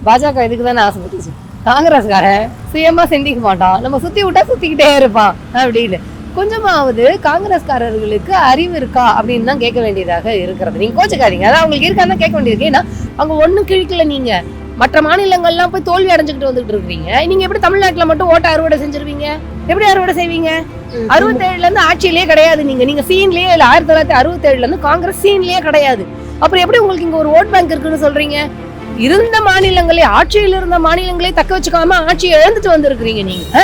பாஜக இதுக்கு தானே ஆசைப்பட்டுச்சு. காங்கிரஸ்காரன் சுயமா சிந்திக்க மாட்டான், நம்ம சுத்தி விட்டா சுத்திக்கிட்டே இருப்பான் அப்படின்னு. கொஞ்சமாவது காங்கிரஸ்காரர்களுக்கு அறிவு இருக்கா அப்படின்னு தான் கேட்க வேண்டியதாக இருக்கிறது. நீங்க கோச்சுக்காதீங்க, அதான் அவங்களுக்கு இருக்கான்னு கேட்க வேண்டியது. ஏன்னா அவங்க ஒன்னும் கிழிக்கல. நீங்க மற்ற மாநிலங்கள்லாம் போய் தோல்வி அடைஞ்சுக்கிட்டு வந்துட்டு இருக்கீங்க. நீங்க எப்படி தமிழ்நாட்டுல மட்டும் ஓட்ட அறுவடை செஞ்சிருவீங்க? எப்படி அறுவடை செய்வீங்க? 67ல இருந்து ஆட்சியிலேயே கிடையாது. நீங்க சீன்லயே இல்ல. 1967ல இருந்து காங்கிரஸ் சீன்லயே கிடையாது. அப்புறம் எப்படி உங்களுக்கு இங்க ஒரு ஓட் பேங்க் இருக்குன்னு சொல்றீங்க? இருந்த மாநிலங்களே, ஆட்சியில் இருந்த மாநிலங்களே தக்க வச்சுக்காம ஆட்சியை இழந்துட்டு வந்திருக்கிறீங்க நீங்க.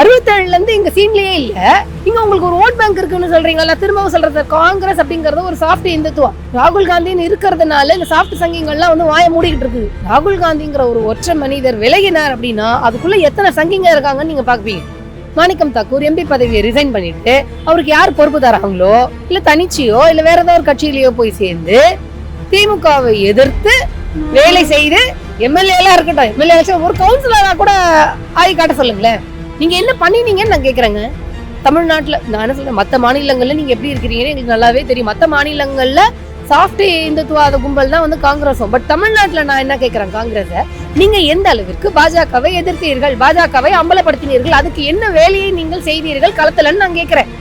67ல இருந்து இங்க சீன்லயே இல்ல, இங்க உங்களுக்கு ஒரு ஓட் பேங்க் இருக்குன்னு சொல்றீங்களா? திரும்பவும் சொல்றது, காங்கிரஸ் அப்படிங்கறது ஒரு சாஃப்ட் இந்துத்துவம். ராகுல் காந்தின்னு இருக்கிறதுனால இந்த சாஃப்ட் சங்கிங்கள்லாம் வந்து வாய மூடிக்கிட்டு இருக்கு. ராகுல் காந்திங்கிற ஒரு ஒற்றை மனிதர் விலகினார் அப்படின்னா அதுக்குள்ள எத்தனை சங்கிங்க இருக்காங்கன்னு நீங்க பாப்பீங்க. மாணிக்கம் தாக்கூர் எம்பி பதவியை ரிசைன் பண்ணிட்டு அவருக்கு யார் பொறுப்பு தராங்களோ, இல்ல தனிச்சியோ இல்ல வேற ஏதாவது ஒரு கட்சியிலயோ போய் சேர்ந்து திமுகவை எதிர்த்து வேலை செய்து எம்எல்ஏ எல்லாம் இருக்கட்டும், எம்எல்ஏ ஒரு கவுன்சிலரா கூட ஆகி காட்ட சொல்லுங்களேன். நீங்க என்ன பண்ணினீங்கன்னு நான் கேக்குறேங்க. தமிழ்நாட்டுல நான் என்ன சொல்றேன், மத்த மாநிலங்கள்ல நீங்க எப்படி இருக்கிறீங்கன்னு எங்களுக்கு நல்லாவே தெரியும். மத்த மாநிலங்கள்ல சாஃப்ட் இந்துத்துவாத கும்பல் தான் வந்து காங்கிரஸும். பட் தமிழ்நாட்டுல நான் என்ன கேட்கிறேன், காங்கிரஸ நீங்க எந்த அளவிற்கு பாஜகவை எதிர்த்தீர்கள், பாஜகவை அம்பலப்படுத்தினீர்கள், அதுக்கு என்ன வேலையை நீங்கள் செய்தீர்கள் களத்துலன்னு நான் கேட்கிறேன்.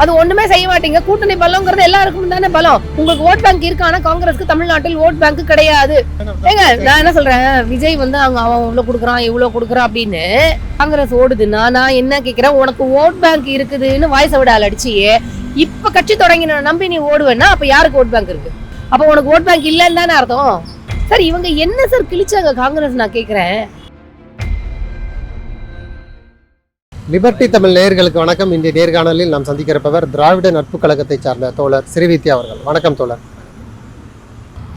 அது ஒண்ணுமே செய்ய மாட்டீங்க. கூட்டணி பலம்ங்கிறது எல்லாருக்கும் தானே பலம். உங்களுக்கு ஓட் பேங்க் இருக்கு, ஆனா காங்கிரஸ்க்கு தமிழ்நாட்டில் ஓட் பேங்க் கிடையாது. ஏங்க நான் என்ன சொல்றேன், விஜய் வந்து அவன் இவ்வளவு கொடுக்குறான் இவ்வளவு கொடுக்குறான் அப்படின்னு காங்கிரஸ் ஓடுதுன்னா நான் என்ன கேட்கிறேன், உனக்கு ஓட் பேங்க் இருக்குதுன்னு வாய்ஸ் விட அடிச்சியே இப்ப கட்சி தொடங்கின நம்பி நீ ஓடுவேன்னா அப்ப யாருக்கு ஓட் பேங்க் இருக்கு? அப்ப உனக்கு ஓட் பேங்க் இல்லன்னு தானே அர்த்தம். சார் இவங்க என்ன சார் கிழிச்சாங்க காங்கிரஸ் நான் கேட்கிறேன். லிபர்டி தமிழ் நேயர்களுக்கு வணக்கம். இன்றைய நேர்காணலில் நாம் சந்திக்கிறப்பவர் திராவிட நட்பு கழகத்தை சார்ந்த தோழர் ஸ்ரீவித்யா அவர்கள். வணக்கம் தோழர்.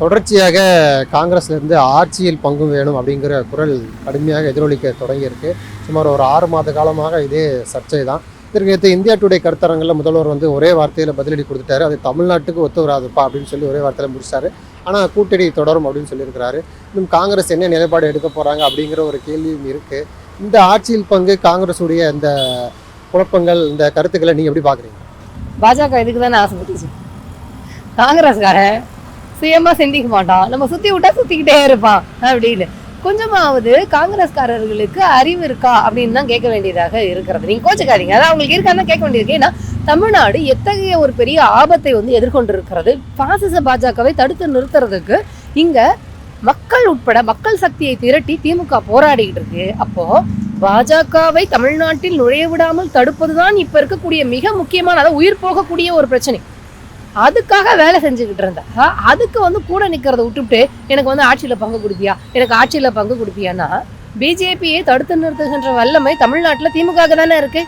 தொடர்ச்சியாக காங்கிரஸ்லேருந்து ஆட்சியில் பங்கு வேணும் அப்படிங்கிற குரல் கடுமையாக எதிரொலிக்க தொடங்கியிருக்கு. சுமார் ஒரு 6 மாத காலமாக இதே சர்ச்சை தான். இதற்கு இந்தியா டுடே கருத்தரங்கில் முதல்வர் வந்து ஒரே வார்த்தையில் பதிலடி கொடுத்துட்டாரு. அது தமிழ்நாட்டுக்கு ஒத்து வராதுப்பா அப்படின்னு சொல்லி ஒரே வார்த்தையில் முடிச்சாரு. ஆனால் கூட்டணி தொடரும் அப்படின்னு சொல்லியிருக்கிறாரு. இன்னும் காங்கிரஸ் என்ன நிலைப்பாடு எடுக்க போகிறாங்க அப்படிங்கிற ஒரு கேள்வியும் இருக்குது. இந்த ஆட்சியில் பங்கு, காங்கிரஸ் உடைய இந்த குழப்பங்கள், இந்த கருத்துக்களை நீங்க எப்படி பாக்குறீங்க? பாஜக இதுக்கு தானே ஆசைப்பட்டுச்சு. காங்கிரஸ்காரன் சுயமா சிந்திக்க மாட்டான், நம்ம சுத்தி விட்டா சுத்திக்கிட்டே இருப்பான் அப்படின்னு. கொஞ்சமாவது காங்கிரஸ்காரர்களுக்கு அறிவு இருக்கா அப்படின்னு தான் கேட்க வேண்டியதாக இருக்கிறது. நீங்க கோச்சுக்காதீங்க, அதான் அவங்களுக்கு இருக்கான்னு கேட்க வேண்டியிருக்கு. ஏன்னா தமிழ்நாடு எத்தகைய ஒரு பெரிய ஆபத்தை வந்து எதிர்கொண்டு இருக்கிறது. பாசிச பாஜகவை தடுத்து நிறுத்துறதுக்கு இங்க மக்கள் உட்பட மக்கள் சக்தியை திரட்டி திமுக போராடிக்கிட்டு இருக்கு. அப்போ பாஜகவை தமிழ்நாட்டில் நுழைய விடாமல் தடுப்பதுதான் இப்ப இருக்கக்கூடிய மிக முக்கியமான, அதாவது உயிர் போகக்கூடிய ஒரு பிரச்சனை. அதுக்காக வேலை செஞ்சுக்கிட்டு இருந்தா அதுக்கு வந்து கூட நிக்கிறத விட்டுவிட்டு எனக்கு வந்து ஆட்சியில பங்கு கொடுப்பியா, எனக்கு ஆட்சியில பங்கு கொடுப்பியான்னா பிஜேபியை தடுத்து நிறுத்துகின்ற வல்லமை தமிழ்நாட்டுல திமுக தானே இருக்கு.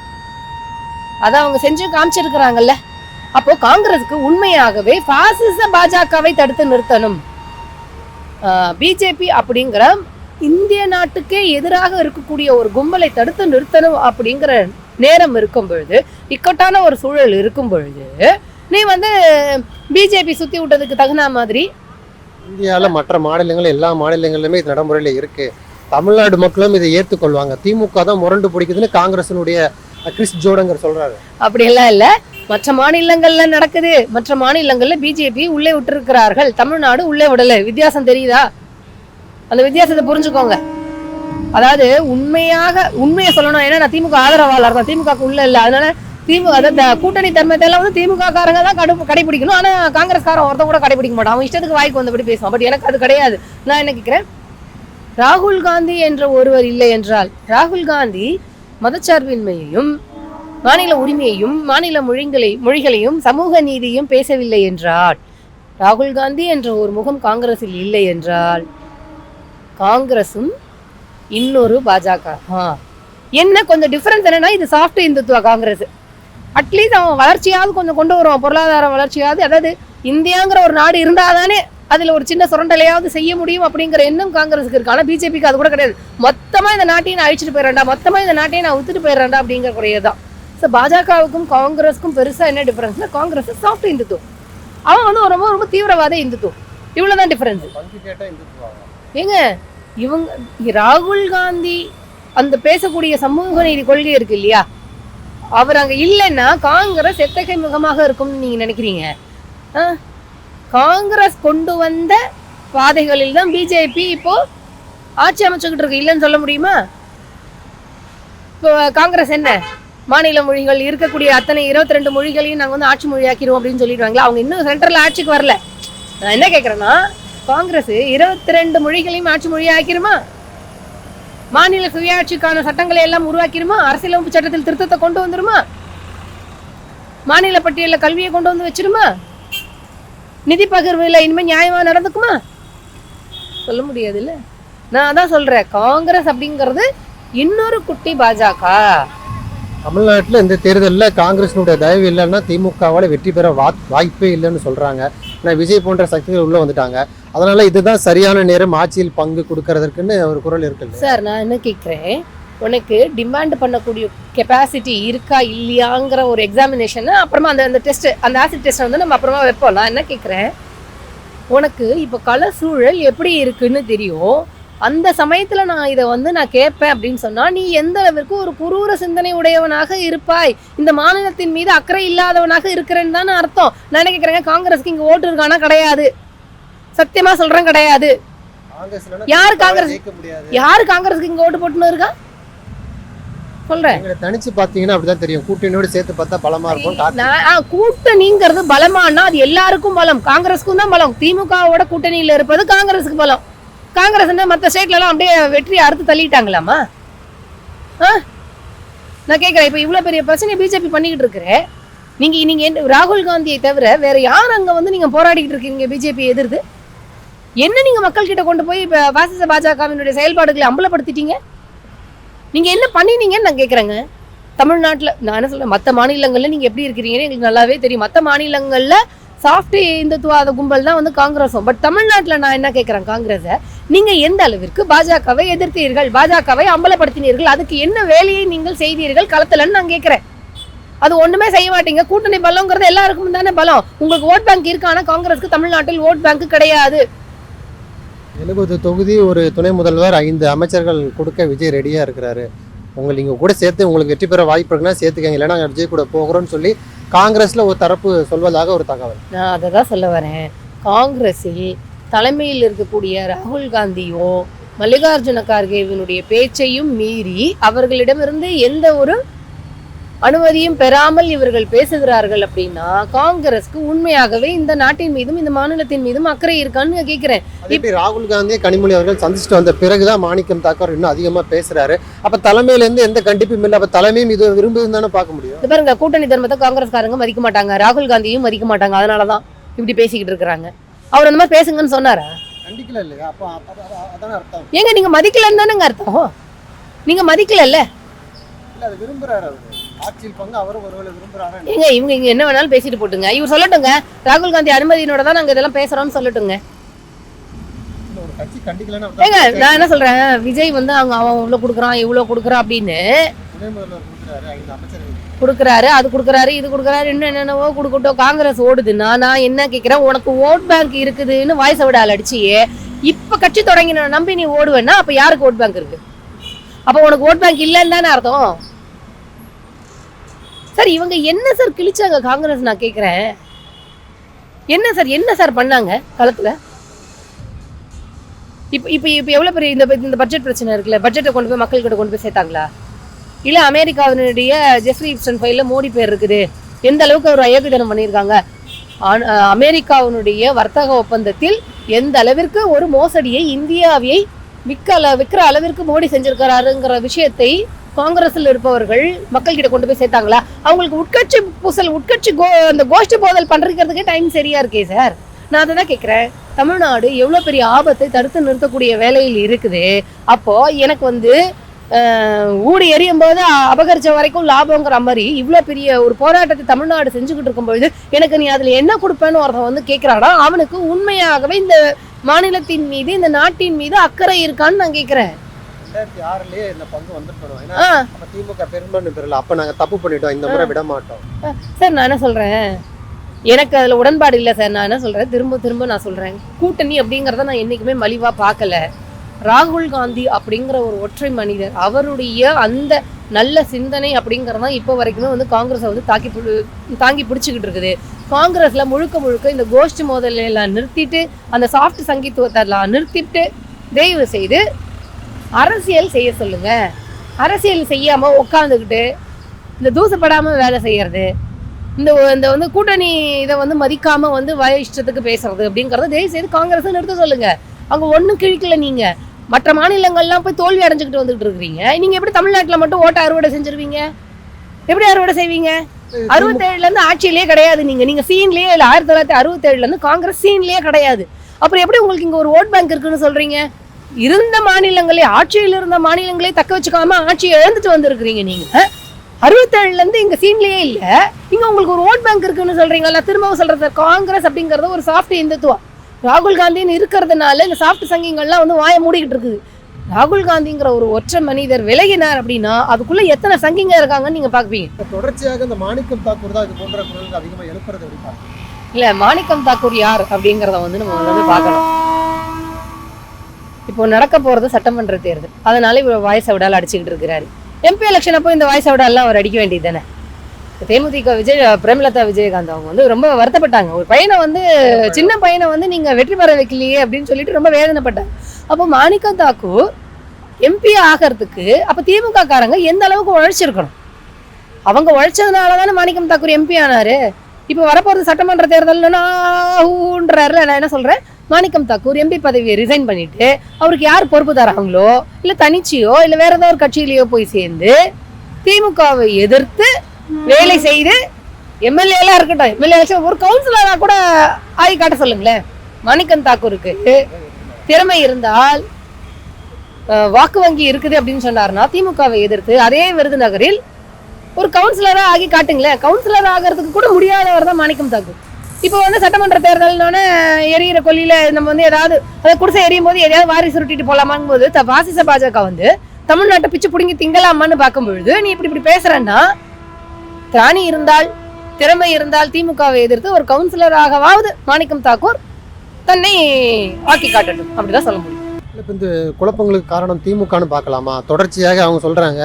அதை அவங்க செஞ்சு காமிச்சிருக்கிறாங்கல்ல. அப்போ காங்கிரஸுக்கு உண்மையாகவே பாசிச பாஜகவை தடுத்து நிறுத்தணும், பிஜேபி அப்படிங்கிற இந்திய நாட்டுக்கே எதிராக இருக்கக்கூடிய ஒரு கும்பலை தடுத்து நிறுத்தணும் அப்படிங்கிற நேரம் இருக்கும் பொழுது, இக்கட்டான ஒரு சூழல் இருக்கும் பொழுது நீ வந்து பிஜேபி சுத்தி விட்டதுக்கு தகுந்த மாதிரி இந்தியாவில் மற்ற மாநிலங்கள், எல்லா மாநிலங்களிலுமே இது நடைமுறையில இருக்கு. தமிழ்நாடு மக்களும் இதை ஏற்றுக்கொள்வாங்க. திமுக தான் முரண்டு பிடிக்குதுன்னு காங்கிரசினுடைய கிறிஸ் ஜோடங்கர் சொல்றாரு. அப்படி எல்லாம் இல்ல, மற்ற மாநிலங்கள்ல நடக்குது. மற்ற மாநிலங்கள்ல பிஜேபி உள்ளே விட்டு இருக்கிறார்கள், தமிழ்நாடு உள்ளே விடல. வித்தியாசம் தெரியுதா? அந்த வித்தியாசத்தை புரிஞ்சுக்கோங்க. அதாவது உண்மையை சொல்லணும். ஏன்னா நான் திமுக ஆதரவாளர் தான், திமுக உள்ள இல்ல. அதனால திமுக கூட்டணி தர்மத்தை எல்லாம் வந்து திமுக காரங்க தான் கடைபிடிக்கணும். ஆனா காங்கிரஸ்காரன் ஒருத்தன் கூட கடைபிடிக்க மாட்டான், அவன் இஷ்டத்துக்கு வாய்க்கு வந்தபடி பேசுவான். பட் எனக்கு அது கிடையாது. நான் என்ன கேட்கிறேன், ராகுல் காந்தி என்ற ஒருவர் இல்லை என்றால், ராகுல் காந்தி மதச்சார்பின்மையையும் மாநில உரிமையையும் மாநில மொழிகளையும் சமூக நீதியும் பேசவில்லை என்றால், ராகுல் காந்தி என்ற ஒரு முகம் காங்கிரஸில் இல்லை என்றால், காங்கிரஸும் இன்னொரு பாஜக என்ன கொஞ்சம் டிஃபரன்ஸ் என்னன்னா, இது சாஃப்ட் இந்துத்துவ காங்கிரஸ். அட்லீஸ்ட் அவன் வளர்ச்சியாவது கொஞ்சம் கொண்டு வருவான், பொருளாதார வளர்ச்சியாவது. அதாவது இந்தியாங்கிற ஒரு நாடு இருந்தாதானே அதுல ஒரு சின்ன சுரண்டலையாவது செய்ய முடியும் அப்படிங்கிற எண்ணம் காங்கிரஸுக்கு இருக்கு. ஆனா பிஜேபிக்கு அது கூட கிடையாது. மொத்தமா இந்த நாட்டையும் நான் அழிச்சிட்டு போயிடறேன்டா, மொத்தமா இந்த நாட்டையும் நான் வித்துட்டு போயிடறேன்டா அப்படிங்கிற குறையதான். ஸோ பாஜகவுக்கும் காங்கிரஸுக்கும் பெருசா என்ன டிஃபரன்ஸ்னா, காங்கிரஸ் சாஃப்ட் இந்துத்துவம், அவன் வந்து ரொம்ப ரொம்ப தீவிரவாத இந்துத்துவம். இவ்வளவுதான் டிஃபரன்ஸ். ஏங்க இவங்க ராகுல் காந்தி அந்த பேசக்கூடிய சமூக நீதி கொள்கை இருக்கு இல்லையா, அவர் அங்க இல்லைன்னா காங்கிரஸ் எத்தகைய முகமாக இருக்கும்னு நீங்க நினைக்கிறீங்க? காங்கிரஸ் கொண்டு வந்த பாதைகளில் தான் பிஜேபி இப்போ ஆட்சி அமைச்சுக்கிட்டு இருக்கு, இல்லைன்னு சொல்ல முடியுமா? இப்போ காங்கிரஸ் என்ன மாநில மொழிகள் இருக்கக்கூடிய அத்தனை 22 மொழிகளையும் நாங்கள் வந்து ஆட்சி மொழியாக்கிடுவோம் அப்படின்னு சொல்லிடுவாங்களா? அவங்க இன்னும் சென்ட்ரல் ஆட்சிக்கு வரல. நான் என்ன கேட்குறேன்னா, காங்கிரஸ் 22 மொழிகளையும் ஆட்சி மொழியா ஆக்கிருமா? மாநில சுயாட்சிக்கான சட்டங்களை எல்லாம் உருவாக்கிருமா? அரசியலமைப்பு சட்டத்தில் திருத்தத்தை கொண்டு வந்துருமா? மாநில பட்டியலில் கல்வியை கொண்டு வந்து வச்சிருமா? நிதி பகிர்வில் இனிமேல் நியாயமா நடந்துக்குமா? சொல்ல முடியாது இல்ல. நான் அதான் சொல்றேன், காங்கிரஸ் அப்படிங்கிறது இன்னொரு குட்டி பாஜக. தமிழ்நாட்டில் இந்த தேர்தலில் காங்கிரஸினுடைய தயவு இல்லைன்னா திமுகவால் வெற்றி பெற வாய்ப்பே இல்லைன்னு சொல்கிறாங்க. ஆனால் விஜய் போன்ற சக்திகள் உள்ளே வந்துட்டாங்க. அதனால இதுதான் சரியான நேரம் ஆட்சியில் பங்கு கொடுக்கறதுக்குன்னு ஒரு குரல் இருக்குல்ல சார். நான் என்ன கேட்குறேன், உனக்கு டிமாண்ட் பண்ணக்கூடிய கெப்பாசிட்டி இருக்கா இல்லையாங்கிற ஒரு எக்ஸாமினேஷன் அப்புறமா அந்த டெஸ்ட், அந்த ஆசிட் டெஸ்ட்டை வந்து நம்ம அப்புறமா வைப்போம். நான் என்ன கேட்குறேன், உனக்கு இப்போ கள சூழல் எப்படி இருக்குன்னு தெரியும். அந்த சமயத்தில் நான் இதை வந்து நான் கேட்பேன் அப்படின்னு சொன்னால், நீ எந்த அளவிற்கு ஒரு குரூர சிந்தனை உடையவனாக இருப்பாய், இந்த மாநிலத்தின் மீது அக்கறை இல்லாதவனாக இருக்கிறேன்னு தானே அர்த்தம். நான் என்ன கேட்குறேன், காங்கிரஸ்க்கு இங்கே ஓட்டு இருக்கானா? கிடையாது. சத்தியமாக சொல்கிறேன், கிடையாது. யார் காங்கிரஸ்க்கு இங்கே ஓட்டு போட்டுன்னு இருக்கா சொல்றேன். தனிச்சு பாத்தீங்கன்னா அப்படிதான் தெரியும். கூட்டணியோட சேர்த்து பார்த்தா பலமா இருக்கும். கூட்டணிங்கிறது பலமானா அது எல்லாருக்கும் பலம். காங்கிரஸுக்கும் தான் பலம். திமுகவோட கூட்டணியில இருப்பது காங்கிரஸுக்கு பலம். காங்கிரஸ் மற்ற ஸ்டேட்ல எல்லாம் அப்படியே வெற்றியை அறுத்து தள்ளிட்டாங்களாமா? நான் கேட்கிறேன், இப்ப இவ்வளவு பெரிய பிரச்சனை பிஜேபி பண்ணிக்கிட்டு இருக்கிறேன். நீங்க ராகுல் காந்தியை தவிர வேற யார் அங்க வந்து நீங்க போராடிக்கிட்டு இருக்கீங்க பிஜேபி எதிர்த்து? என்ன நீங்க மக்கள் கிட்ட கொண்டு போய் பாசிச பாஜகவினுடைய செயல்பாடுகளை அம்பலப்படுத்திட்டீங்க? நீங்க என்ன பண்ணினீங்கன்னு நான் கேட்குறேங்க. தமிழ்நாட்டில் நான் என்ன சொல்றேன், மற்ற மாநிலங்கள்ல நீங்க எப்படி இருக்கிறீங்கன்னு எங்களுக்கு நல்லாவே தெரியும். மற்ற மாநிலங்கள்ல சாஃப்ட் இந்துத்துவாத கும்பல் தான் வந்து காங்கிரஸும். பட் தமிழ்நாட்டில் நான் என்ன கேட்குறேன், காங்கிரஸை நீங்க எந்த அளவிற்கு பாஜகவை எதிர்த்தீர்கள், பாஜகவை அம்பலப்படுத்தினீர்கள், அதுக்கு என்ன வேலையை நீங்கள் செய்தீர்கள் களத்துலன்னு நான் கேட்குறேன். அது ஒண்ணுமே செய்ய மாட்டீங்க. கூட்டணி பலங்கிறது எல்லாருக்கும் தானே பலம். உங்களுக்கு ஓட் பேங்க் இருக்கு, ஆனா காங்கிரஸ்க்கு தமிழ்நாட்டில் ஓட் பேங்க் கிடையாது. 70 தொகுதி, ஒரு துணை முதல்வர், 5 அமைச்சர்கள் கொடுக்க விஜய் ரெடியா இருக்கிறாரு. நீங்க கூட சேர்த்து உங்களுக்கு வெற்றி பெற வாய்ப்பு இருக்குன்னா சேர்த்துக்கங்க, இல்லைன்னா விஜய் கூட போகிறோம்னு சொல்லி காங்கிரஸ்ல ஒரு தரப்பு சொல்வதாக ஒரு தகவல். நான் அதை தான் சொல்ல வரேன். காங்கிரஸில் தலைமையில் இருக்கக்கூடிய ராகுல் காந்தியும் மல்லிகார்ஜுன கார்கேவினுடைய பேச்சையும் மீறி அவர்களிடமிருந்து எந்த ஒரு அனுமதியும் பெறாமல் இவர்கள் பேசுகிறார்கள் அப்படின்னா, காங்கிரஸ்க்கு உண்மையாகவே இந்த நாட்டின் மீதும் இந்த மாநிலத்தின் மீதும் அக்கறை இருக்கான்னு கேட்கிறேன். ராகுல் காந்தியை கனிமொழி அவர்கள் சந்திச்சுட்டு வந்த பிறகுதான் மாணிக்கம் தாக்கூர் இன்னும் அதிகமா பேசுறாரு. அப்ப தலைமையில இருந்து எந்த கண்டிப்பும் இல்லை. அப்ப தலைமையும் இது விரும்புதுன்னு தானே பார்க்க முடியும். பாருங்க, கூட்டணி தர்மத்தை காங்கிரஸ்காரங்க மதிக்க மாட்டாங்க, ராகுல் காந்தியும் மதிக்க மாட்டாங்க. அதனாலதான் இப்படி பேசிக்கிட்டு இருக்கிறாங்க. அவர் அந்த மாதிரி பேசுங்கன்னு சொன்னாரா? கண்டிக்கல இல்லையா? அப்ப அதான அர்த்தம். ஏங்க நீங்க மதிக்கலன்னு தானேங்க அர்த்தம். நீங்க மதிக்கல இல்ல, அது விரும்புறாரு அவரு. ஆட்சியில் பங்கு அவரும் ஒருவேளை விரும்புறாரு. ஏங்க இவங்க இங்க என்ன வேணாலும் பேசிட்டு போட்டுங்க. இவர் சொல்லட்டுங்க, ராகுல் காந்தி அனுமதியினோட தான் நாங்க இதெல்லாம் பேசுறோம்னு சொல்லட்டுங்க. ஏங்க நான் என்ன சொல்றேன், விஜய் வந்து அவன் இவ்வளவு கொடுக்குறான் இவ்வளவு கொடுக்குறான் அப்படின்னு கொடுக்குறாரு, அது கொடுக்குறாரு, இது கொடுக்குறாரு, இன்னும் என்னென்னவோ கொடுக்கட்டும். காங்கிரஸ் ஓடுதுன்னா நான் என்ன கேட்கிறேன், உனக்கு ஓட் பேங்க் இருக்குதுன்னு வாய்ஸ் விட அடிச்சியே இப்ப கட்சி தொடங்கின நம்பி நீ ஓடுவேன்னா அப்ப யாருக்கு ஓட் பேங்க் இருக்கு? அப்ப உனக்கு ஓட் பேங்க் இல்லைன்னு தானே அர்த்தம். சார் இவங்க என்ன சார் கிழிச்சாங்க காங்கிரஸ்? நான் கேட்குறேன், என்ன சார் பண்ணாங்க களத்துல? இப்போ இப்போ இப்போ எவ்வளோ பெரிய இந்த பட்ஜெட் பிரச்சனை இருக்குல்ல, பட்ஜெட்டை கொண்டு போய் மக்கள்கிட்ட கொண்டு போய் சேர்த்தாங்களா? இல்லை அமெரிக்காவினுடைய ஜெஃப்ரி இப்சன் ஃபைலில் மோடி பேர் இருக்குது, எந்த அளவுக்கு அவர் அயோக்கியத்தனம் பண்ணியிருக்காங்க? அமெரிக்காவினுடைய வர்த்தக ஒப்பந்தத்தில் எந்த அளவிற்கு ஒரு மோசடியை இந்தியாவை விற்கிற அளவிற்கு மோடி செஞ்சிருக்கிறாருங்கிற விஷயத்தை காங்கிரஸில் இருப்பவர்கள் மக்கள் கிட்ட கொண்டு போய் சேர்த்தாங்களா? அவங்களுக்கு உட்கட்சி பூசல், அந்த கோஷ்டி போதல் பண்றதுக்கே டைம் சரியா இருக்கே சார். நான் அதை தான் கேட்குறேன். தமிழ்நாடு எவ்வளோ பெரிய ஆபத்தை தடுத்து நிறுத்தக்கூடிய வேலையில் இருக்குது. அப்போ எனக்கு வந்து ஊடி எறியும் போது அபகரிச்ச வரைக்கும் லாபங்கிற மாதிரி இவ்வளோ பெரிய ஒரு போராட்டத்தை தமிழ்நாடு செஞ்சுக்கிட்டு இருக்கும்பொழுது எனக்கு நீ அதில் என்ன கொடுப்பேன்னு ஒருத்தன் வந்து கேட்குறானா, அவனுக்கு உண்மையாகவே இந்த மாநிலத்தின் மீது இந்த நாட்டின் மீது அக்கறை இருக்கான்னு நான் கேட்குறேன். 2006லயே இந்த பங்கு வந்துட்டோம். அப்ப திமுக பெரும்பான்மை பெறல. அப்ப நாங்க தப்பு பண்ணிட்டோம், இந்த முறை விட மாட்டோம். சார் நான் என்ன சொல்றேன், எனக்கு அதுல உடன்பாடு இல்லை சார். நான் என்ன சொல்றேன், திரும்ப நான் சொல்றேன், கூட்டணி அப்படிங்கிறத நான் என்னைக்குமே மலிவா பார்க்கல. ராகுல் காந்தி அப்படிங்கிற ஒரு ஒற்றை மனிதர், அவருடைய அந்த நல்ல சிந்தனை அப்படிங்கிறதான் இப்போ வரைக்குமே வந்து காங்கிரஸை வந்து தாங்கி பிடிச்சிக்கிட்டு இருக்குது. காங்கிரஸ்ல முழுக்க இந்த கோஷ்டி மோதல் எல்லாம் நிறுத்திட்டு, அந்த சாஃப்ட் சங்கீத்துவத்தை எல்லாம் நிறுத்திட்டு, தயவு செய்து அரசியல் செய்ய சொல்லுங்க. அரசியல் செய்யாம உட்காந்துக்கிட்டு இந்த தூசப்படாம வேலை செய்யறது, இந்த வந்து கூட்டணி இதை வந்து மதிக்காம வந்து இஷ்டத்துக்கு பேசுறது அப்படிங்கறத தயவு செய்து காங்கிரஸ் நிறுத்த சொல்லுங்க. அங்க ஒண்ணும் கிழிக்கல. நீங்க மற்ற மாநிலங்கள்லாம் போய் தோல்வி அடைஞ்சுக்கிட்டு வந்துட்டு இருக்கிறீங்க. நீங்க எப்படி தமிழ்நாட்டுல மட்டும் ஓட்ட அறுவடை செஞ்சிருவீங்க? எப்படி அறுவடை செய்வீங்க? 67ல இருந்து ஆட்சியிலேயே கிடையாது. நீங்க சீன்லயே இல்ல. 1967ல இருந்து காங்கிரஸ் சீன்லயே கிடையாது. அப்புறம் எப்படி உங்களுக்கு இங்க ஒரு ஓட் பேங்க் இருக்குன்னு சொல்றீங்க? இருந்த மாநிலங்களே, ஆட்சியில் இருந்த மாநிலங்களே தக்க வச்சுக்காம ஆட்சியை இழந்துட்டு வந்திருக்கிறீங்க நீங்க. 67ல இருந்து இங்க சீன்லயே இல்ல, இங்க உங்களுக்கு ஒரு ஓட் பேங்க் இருக்குன்னு சொல்றீங்கல்ல. திரும்பவும் சொல்றது, காங்கிரஸ் அப்படிங்கறது ஒரு சாஃப்ட் இந்துத்துவம். ராகுல் காந்தின்னு இருக்கிறதுனால இந்த சாஃப்ட் சங்கிங்கள்லாம் வந்து வாயை மூடிக்கிட்டு இருக்குது. ராகுல் காந்திங்கிற ஒரு ஒற்றை மனிதர் விலகினார் அப்படின்னா அதுக்குள்ள எத்தனை சங்கிங்க இருக்காங்கன்னு நீங்க பாப்பீங்க. தொடர்ச்சியாக இந்த மாணிக்கம் தாக்கூர் தான் இது போன்ற குரல்கள் அதிகமா எழுப்புறது இல்ல. மாணிக்கம் தாக்கூர் யார் அப்படிங்கறத வந்து நம்ம வந்து பார்க்கணும். இப்போ நடக்க போறது சட்டமன்ற தேர்தல், அதனால இவர் வாய்ஸ் விடால அடிச்சுக்கிட்டு இருக்கிறாரு. எம்பி எலெக்ஷன் அப்போ இந்த வாய்ஸ் விடாலாம் அவர் அடிக்க வேண்டியது தானே. தேமுதிக பிரேமலதா விஜயகாந்த் அவங்க வந்து ரொம்ப வருத்தப்பட்டாங்க. ஒரு பையனை வந்து, சின்ன பையனை வந்து நீங்க வெற்றி பெற வைக்கலையே அப்படின்னு சொல்லிட்டு ரொம்ப வேதனைப்பட்டாங்க. அப்போ மாணிக்கம் தாக்கூர் எம்பி ஆகிறதுக்கு அப்ப திமுக காரங்க எந்த அளவுக்கு உழைச்சிருக்கணும்? அவங்க உழைச்சதுனால தானே மாணிக்கம் தாக்கூர் எம்பி ஆனாரு. இப்போ வரப்போறது சட்டமன்ற தேர்தல்னா ஊன்றாரு. நான் என்ன சொல்றேன், மாணிக்கம் தாக்கூர் எம்பி பதவியை ரிசைன் பண்ணிட்டு அவருக்கு யார் பொறுப்பு தராங்களோ, இல்ல தனிச்சியோ இல்ல வேற ஏதாவது ஒரு கட்சியிலயோ போய் சேர்ந்து திமுகவை எதிர்த்து வேலை செய்து எம்எல்ஏலாம் இருக்கட்டும், எம்எல்ஏ ஒரு கவுன்சிலரா கூட ஆகி காட்ட சொல்லுங்களேன். மாணிக்கம் தாக்கூருக்கு திறமை இருந்தால், வாக்கு வங்கி இருக்குது அப்படின்னு சொன்னார்னா திமுகவை எதிர்த்து அதே விருதுநகரில் ஒரு கவுன்சிலரா ஆகி காட்டுங்களேன். கவுன்சிலர் ஆகிறதுக்கு கூட முடியாதவர் தான் மாணிக்கம் தாக்கூர். இப்போ வந்து சட்டமன்ற தேர்தல்னோட எரியிற கொல்லியில நம்ம வந்து ஏதாவது அதை குடிசை எரியும் போது எதையாவது வாரி சுருட்டிட்டு போலாமான் போது பாசிச பாஜக வந்து தமிழ்நாட்டை பிச்சு பிடிங்கி திங்கலாமான்னு பார்க்கும்பொழுது நீ இப்படி பேசுறேன்னா, திராணி இருந்தால், திறமை இருந்தால் திமுகவை எதிர்த்து ஒரு கவுன்சிலராகவாவது மாணிக்கம் தாக்கூர் தன்னை ஆக்கி காட்டட்டும், அப்படிதான் சொல்ல முடியும். இப்போ இந்த குழப்பங்களுக்கு காரணம் திமுகன்னு பார்க்கலாமா? தொடர்ச்சியாக அவங்க சொல்றாங்க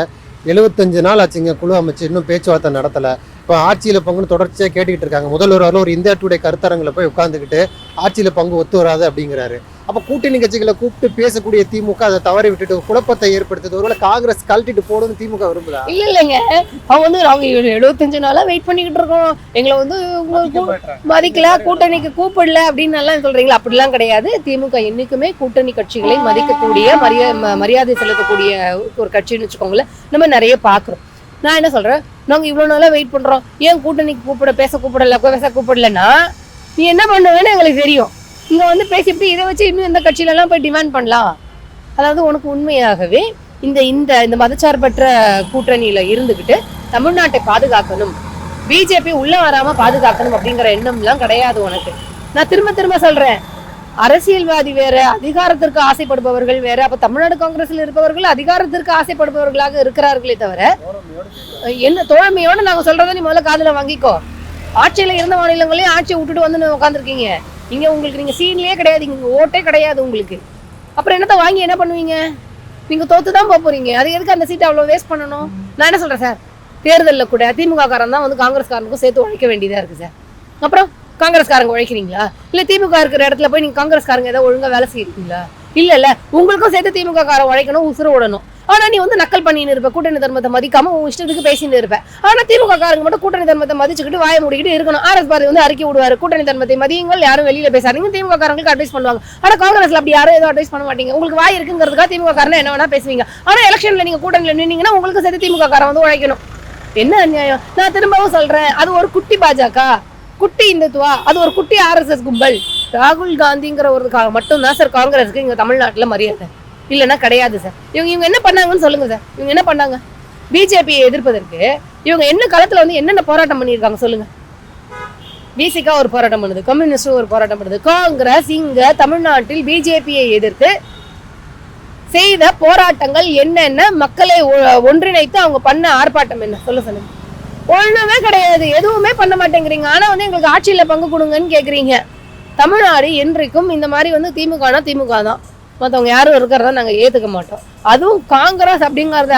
75 நாள் ஆச்சுங்க குழு அமைச்சு, இன்னும் பேச்சுவார்த்தை நடத்தலை. இப்போ ஆட்சியில் பங்குன்னு தொடர்ச்சியாக கேட்டுக்கிட்டு இருக்காங்க. முதல்வர் ஒரு இந்தியா டுடே கருத்தரங்கில் போய் உட்காந்துக்கிட்டு ஆட்சியில் பங்கு ஒத்து வராது அப்படிங்கிறாரு. அப்போ கூட்டணி கட்சிகளை கூப்பிட்டு பேசக்கூடிய திமுக அதை தவறி விட்டுட்டு குழப்பத்தை ஏற்படுத்துது. ஒருவேளை காங்கிரஸ் கழட்டிட்டு போகணும்னு திமுக விரும்புதா? இல்லைங்க, அவங்க வந்து நாங்க 75 நாளா வெயிட் பண்ணிக்கிட்டு இருக்கோம், எங்களை வந்து மதிக்கல, கூட்டணிக்கு கூப்பிடல அப்படின்னு எல்லாம் சொல்றீங்களா? அப்படிலாம் கிடையாது. திமுக என்னைக்குமே கூட்டணி கட்சிகளை மதிக்கக்கூடிய, மரியாதை செலுத்தக்கூடிய ஒரு கட்சின்னு வச்சுக்கோங்களேன். நம்ம நிறைய பாக்குறோம். நான் என்ன சொல்றேன், நாங்க இவ்வளவு நாளா வெயிட் பண்றோம், ஏன் கூட்டணிக்கு பேச கூப்பிடலன்னா நீ என்ன பண்ணுவேன்னு எங்களுக்கு தெரியும். இங்க வந்து பேசிட்டு இதை வச்சு இன்னும் எந்த கட்சியில எல்லாம் போய் டிமாண்ட் பண்ணலாம். அதாவது உனக்கு உண்மையாகவே இந்த இந்த மதச்சார்பற்ற கூட்டணியில இருந்துகிட்டு தமிழ்நாட்டை பாதுகாக்கணும், பிஜேபி உள்ள வராம பாதுகாக்கணும் அப்படிங்கிற எண்ணம்லாம் கிடையாது உனக்கு. நான் திரும்ப சொல்றேன், அரசியல்வாதி வேற, அதிகாரத்திற்கு ஆசைப்படுபவர்கள் வேற. அப்ப தமிழ்நாடு காங்கிரஸ்ல இருப்பவர்கள் அதிகாரத்திற்கு ஆசைப்படுபவர்களாக இருக்கிறார்களே தவிர, என்ன தோழமையோட நாங்க சொல்றதை நீ முதல்ல காதுல வாங்கிக்கோ. ஆட்சியில இருந்த மாநிலங்களையும் ஆட்சியை விட்டுட்டு வந்து உட்காந்துருக்கீங்க. இங்க உங்களுக்கு நீங்க சீன்லயே கிடையாது, இங்க ஓட்டே கிடையாது உங்களுக்கு. அப்புறம் என்னத்த வாங்கி என்ன பண்ணுவீங்க? நீங்க தோத்துதான் போறீங்க. அது எதுக்கு அந்த சீட்டை அவ்வளவு வேஸ்ட் பண்ணணும்? நான் என்ன சொல்றேன் சார், தேர்தலில் கூட திமுக காரன் தான் வந்து காங்கிரஸ்காரனுக்கும் சேர்த்து உழைக்க வேண்டியதா இருக்கு சார். அப்புறம் காங்கிரஸ்காரங்க உழைக்கிறீங்களா? இல்ல திமுக இருக்கிற இடத்துல போய் நீங்க காங்கிரஸ்காரங்க ஏதாவது ஒழுங்கா வேலை செய்யறீங்களா? இல்ல உங்களுக்கும் சேர்த்து திமுக காரன் உழைக்கணும், உசுர விடணும். ஆனா நீ வந்து நக்கல் பண்ணின்னு இருப்ப, கூட்டணி தர்மத்தை மதிக்காம உன் இஷ்டத்துக்கு பேசிட்டு இருப்ப. ஆனா திமுக காரங்க மட்டும் கூட்டணி தர்மத்தை மதிச்சுக்கிட்டு வாய மூடிக்கிட்டு இருக்கணும். ஆர்எஸ் பாரதி வந்து அறிக்கை விடுவாரு, கூட்டணி தர்மத்தை மதியுங்கள், யாரும் வெளியில பேசாதீங்க, திமுக காரங்களுக்கு அட்வைஸ் பண்ணுவாங்க. ஆனா காங்கிரஸ்ல அப்படி யாரும் ஏதோ அட்வைஸ் பண்ண மாட்டீங்க. உங்களுக்கு வாய் இருக்குங்கிறதுக்காக திமுக காரன் என்ன வேணா பேசுவீங்க. ஆனா எலெக்ஷன்ல நீங்க கூட்டணியில நின்னீங்கன்னா உங்களுக்கு சேர்த்து திமுக காரன் வந்து உழைக்கணும். என்ன அநியாயம்? நான் திரும்பவும் சொல்றேன், அது ஒரு குட்டி பாஜக, குட்டி இந்துத்துவா, அது ஒரு குட்டி ஆர்எஸ்எஸ் கும்பல். ராகுல் காந்திங்கிற ஒரு மட்டும்தான் சார் காங்கிரஸுக்கு இங்க தமிழ்நாட்டுல மரியாதை, இல்லைன்னா கிடையாது சார். இவங்க என்ன பண்ணாங்கன்னு சொல்லுங்க சார். இவங்க என்ன பண்ணாங்க? பிஜேபியை எதிர்ப்பதற்கு இவங்க என்ன களத்துல வந்து என்னென்ன போராட்டம் பண்ணியிருக்காங்க சொல்லுங்க. பிசிகா ஒரு போராட்டம் பண்ணுது, கம்யூனிஸ்டும் ஒரு போராட்டம் பண்ணுது. காங்கிரஸ் இங்க தமிழ்நாட்டில் பிஜேபியை எதிர்த்து செய்த போராட்டங்கள் என்னென்ன, மக்களை ஒன்றிணைத்து அவங்க பண்ண ஆர்ப்பாட்டம் என்ன சொல்லுங்க. ஒண்ணுமே கிடையாது, எதுவுமே பண்ண மாட்டேங்கிறீங்க. ஆனா வந்து எங்களுக்கு ஆட்சியில பங்கு கொடுங்கன்னு கேக்குறீங்க. தமிழ்நாடு என்றைக்கும் இந்த மாதிரி வந்து திமுகனா திமுக தான், மற்றவங்க யாரும் இருக்கிறதா நாங்கள் ஏற்றுக்க மாட்டோம். அதுவும் காங்கிரஸ் அப்படிங்கிறத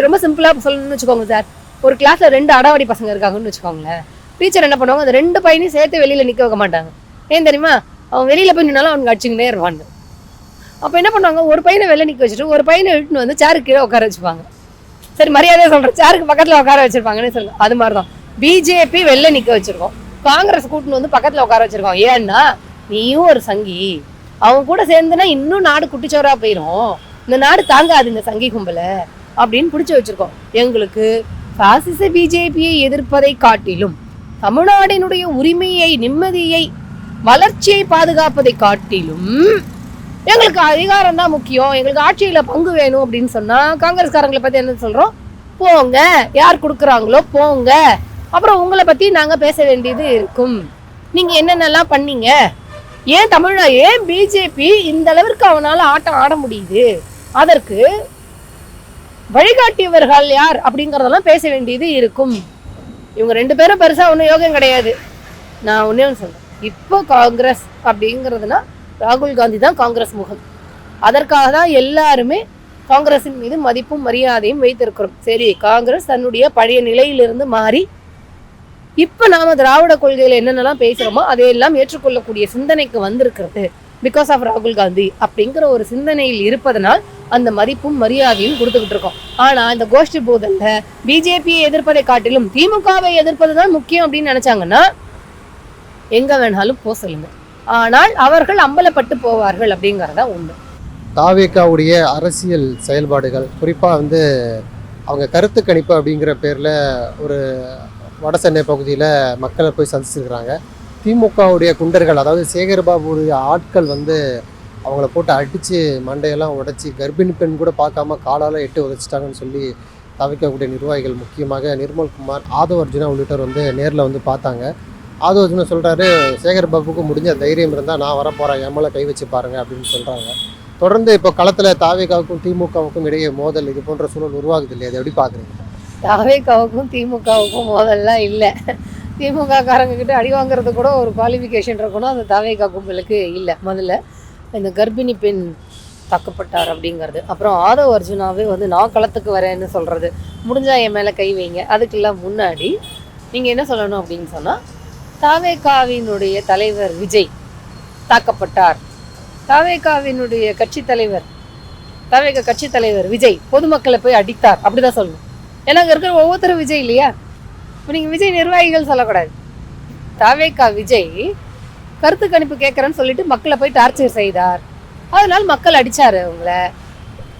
ரொம்ப சிம்பிளாக சொல்லணும்னு வச்சுக்கோங்க சார். ஒரு கிளாஸில் 2 அடாவடி பசங்க இருக்காங்கன்னு வச்சுக்கோங்களேன். டீச்சர் என்ன பண்ணுவாங்க, அந்த 2 பையனையும் சேர்த்து வெளியில் நிற்க வைக்க மாட்டாங்க. ஏன் தெரியுமா? அவன் வெளியில் போய் நின்னாலும் அவனுக்கு அடிச்சுக்கிட்டே இருவான்னு. அப்போ என்ன பண்ணுவாங்க, ஒரு பையனை வெளில நிற்க வச்சுட்டு ஒரு பையனை இழுத்துன்னு வந்து சேருக்கு கீழே உட்கார வச்சுப்பாங்க. சரி, மரியாதையாக சொல்கிறேன், சேருக்கு பக்கத்தில் உட்கார வச்சிருப்பாங்கன்னு சொல்லுங்க. அது மாதிரி தான் பிஜேபி வெளில நிற்க வச்சிருக்கோம், காங்கிரஸ் கூட்டின்னு வந்து பக்கத்தில் உட்கார வச்சிருக்கோம். ஏன்னா நீயும் ஒரு சங்கி, அவங்க கூட சேர்ந்துனா இன்னும் நாடு குட்டிச்சோரா போயிடும், இந்த நாடு தாங்காது இந்த சங்கி கும்பலை அப்படின்னு பிடிச்சி வச்சிருக்கோம். எங்களுக்கு பாசிச பிஜேபியை எதிர்ப்பதை காட்டிலும் தமிழ்நாட்டினுடைய உரிமையை, நிம்மதியை, வளர்ச்சியை பாதுகாப்பதை காட்டிலும் எங்களுக்கு அதிகாரம் தான் முக்கியம், எங்களுக்கு ஆட்சியில பங்கு வேணும் அப்படின்னு சொன்னா காங்கிரஸ்காரங்களை பத்தி என்ன சொல்றோம், போங்க, யார் கொடுக்குறாங்களோ போங்க, அப்புறம் உங்களை பத்தி நாங்க பேச வேண்டியது இருக்கும், நீங்க என்னென்னலாம் பண்ணீங்க, ஏன் பிஜேபி இந்த அளவிற்கு அவனால ஆட்டம் ஆட முடியுது, அதற்கு வழிகாட்டியவர்கள் யார் அப்படிங்கறதெல்லாம் பேச வேண்டியது இருக்கும். இவங்க 2 பேரும் பெருசா ஒன்றும் யோகம் கிடையாது. நான் ஒன்னே ஒன்று சொல்றேன், இப்போ காங்கிரஸ் அப்படிங்கிறதுனா ராகுல் காந்தி தான் காங்கிரஸ் முகம். அதற்காக தான் எல்லாருமே காங்கிரஸின் மீது மதிப்பும் மரியாதையும் வைத்திருக்கிறோம். சரி, காங்கிரஸ் தன்னுடைய பழைய நிலையிலிருந்து மாறி இப்போ நாம திராவிட கொள்கையில என்னென்னலாம் பேசுறோமோ அதையெல்லாம் ஏற்றுக்கொள்ளக்கூடிய சிந்தனைக்கு வந்திருக்கிறது பிகாஸ் ஆஃப் ராகுல் காந்தி அப்படிங்கிற ஒரு சிந்தனையில் இருப்பதனால் அந்த மதிப்பும் மரியாதையும் கொடுத்துக்கிட்டு இருக்கோம். ஆனா இந்த கோஷ்டி போதல்ல பிஜேபியை எதிர்ப்பதை காட்டிலும் திமுகவை எதிர்ப்பதுதான் முக்கியம் அப்படின்னு நினைச்சாங்கன்னா எங்க வேணாலும் போ சொல்லுங்க, ஆனால் அவர்கள் அம்பலப்பட்டு போவார்கள் அப்படிங்கறதா உண்மை. தாவேகாவுடைய அரசியல் செயல்பாடுகள் குறிப்பாக வந்து அவங்க கருத்து கணிப்பு அப்படிங்கிற பேரில் ஒரு வடசென்னை பகுதியில் மக்களை போய் சந்திச்சிருக்கிறாங்க. திமுகவுடைய குண்டர்கள், அதாவது சேகர்பாபுடைய ஆட்கள் வந்து அவங்கள போட்டு அடித்து மண்டையெல்லாம் உடைச்சி கர்ப்பிணி பெண் கூட பார்க்காம காலால் எட்டு உதைச்சிட்டாங்கன்னு சொல்லி தவிக்கக்கூடிய நிர்வாகிகள், முக்கியமாக நிர்மல்குமார், ஆதவ் அர்ஜுனா உள்ளிட்டவர் வந்து நேரில் வந்து பார்த்தாங்க. ஆதவ் அர்ஜுனா சொல்கிறாரு, சேகர்பாபுக்கு முடிஞ்ச தைரியம் இருந்தால் நான் வரப்போகிறேன், என் மேலே கை வச்சு பாருங்க அப்படின்னு சொல்கிறாங்க. தொடர்ந்து இப்போ களத்தில் தாவேகாவுக்கும் திமுகவுக்கும் இடையே மோதல், இது போன்ற சூழல் உருவாகுது இல்லையா, அதை எப்படி பார்க்குறீங்க? தாவேகாவுக்கும் திமுகவுக்கும் மோதல்லாம் இல்லை. திமுக காரங்க கிட்ட அடி வாங்குறது கூட ஒரு குவாலிஃபிகேஷன் இருக்கணும், அந்த தாவேகா கும்பலுக்கு இல்லை. முதல்ல இந்த கர்ப்பிணி பெண் தாக்கப்பட்டார் அப்படிங்கிறது, அப்புறம் ஆதவ் அர்ஜுனாவே வந்து நான் களத்துக்கு வரேன்னு சொல்கிறது, முடிஞ்சா என் மேலே கை வைங்க, அதுக்கெல்லாம் முன்னாடி நீங்கள் என்ன சொல்லணும் அப்படின்னு சொன்னால், தாவேகாவினுடைய தலைவர் விஜய் தாக்கப்பட்டார், தாவேகாவினுடைய தாவேகா கட்சி தலைவர் விஜய் பொதுமக்களை போய் அடித்தார் அப்படிதான் சொல்லணும். ஏன்னா அங்கே இருக்கிற ஒவ்வொருத்தரும் விஜய் இல்லையா, இப்போ நீங்கள் விஜய் நிர்வாகிகள் சொல்லக்கூடாது. தாவேகா விஜய் கருத்து கணிப்பு கேட்குறேன்னு சொல்லிட்டு மக்களை போய் டார்ச்சர் செய்தார், அதனால மக்கள் அடிச்சாரு அவங்கள,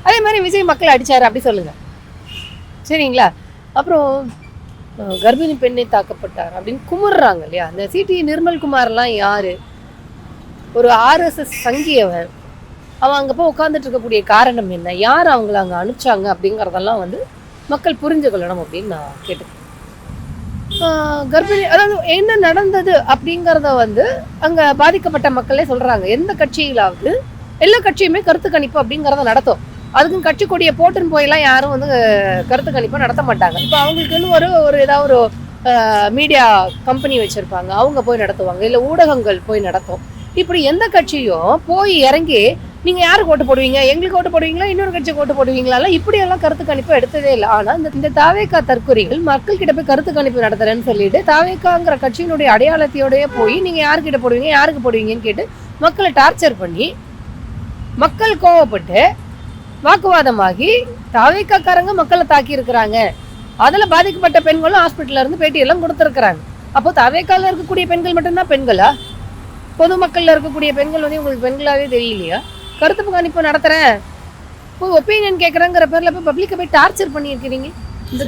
அதே மாதிரி விஜய் மக்களை அடிச்சாரு அப்படி சொல்லுங்க, சரிங்களா? அப்புறம் கர்ப்பிணி பெண்ணை தாக்கப்பட்டார் அப்படின்னு குமுறுறாங்க இல்லையா. அந்த சிடி நிர்மல்குமார்லாம் யாரு, ஒரு RSS சங்கி, அவன் அங்கே போய் உட்காந்துட்டு இருக்கக்கூடிய காரணம் என்ன, யார் அவங்கள அங்கே அனுப்பிச்சாங்க அப்படிங்கிறதெல்லாம் வந்து மக்கள் புரிஞ்சுக்கொள்ளணும் அப்படின்னு நான் கேட்டுக்கிறேன். கர்ப்பிணி, அதாவது என்ன நடந்தது அப்படிங்கிறத வந்து அங்கே பாதிக்கப்பட்ட மக்களே சொல்கிறாங்க. எந்த கட்சியிலாவது, எல்லா கட்சியுமே கருத்து கணிப்பு அப்படிங்கிறத நடத்தும், அதுக்கும் கட்சி கொடியை போட்டுன்னு போயெல்லாம் யாரும் வந்து கருத்து கணிப்பை நடத்த மாட்டாங்க. இப்போ அவங்களுக்குன்னு ஒரு ஏதாவது ஒரு மீடியா கம்பெனி வச்சுருப்பாங்க, அவங்க போய் நடத்துவாங்க, இல்லை ஊடகங்கள் போய் நடத்தும். இப்படி எந்த கட்சியும் போய் இறங்கி நீங்கள் யாருக்கு ஓட்டு போடுவீங்க, எங்களுக்கு ஓட்டு போடுவீங்களா, இன்னொரு கட்சிக்கு ஓட்டு போடுவீங்களா, இப்படியெல்லாம் கருத்து கணிப்பு எடுத்ததே இல்லை. ஆனால் இந்த தாவேகா தற்கொலைகள் மக்கள் கிட்ட போய் கருத்து கணிப்பு நடத்துறேன்னு சொல்லிட்டு தாவேகாங்கிற கட்சியினுடைய அடையாளத்தையோடய போய் நீங்கள் யாருக்கிட்ட போடுவீங்க, யாருக்கு போடுவீங்கன்னு கேட்டு மக்களை டார்ச்சர் பண்ணி மக்கள் கோவப்பட்டு வாக்குவாதமாகி தாவேகாக்காரங்க மக்களை தாக்கி இருக்கிறாங்க. அதில் பாதிக்கப்பட்ட பெண்களும் ஹாஸ்பிட்டல்ல இருந்து பேட்டியெல்லாம் கொடுத்துருக்குறாங்க. அப்போ தாவேகால இருக்கக்கூடிய பெண்கள் மட்டும்தான் பெண்களா, பொதுமக்கள்ல இருக்கக்கூடிய பெண்கள் வந்து உங்களுக்கு பெண்களாவே தெரியலையா? கருத்து கணிப்பு நடத்துறேன், போய் ஒப்பீனியன் கேட்கறேங்கிற பேர்ல போய் பப்ளிக்கை போய் டார்ச்சர் பண்ணியிருக்கிறீங்க. இந்த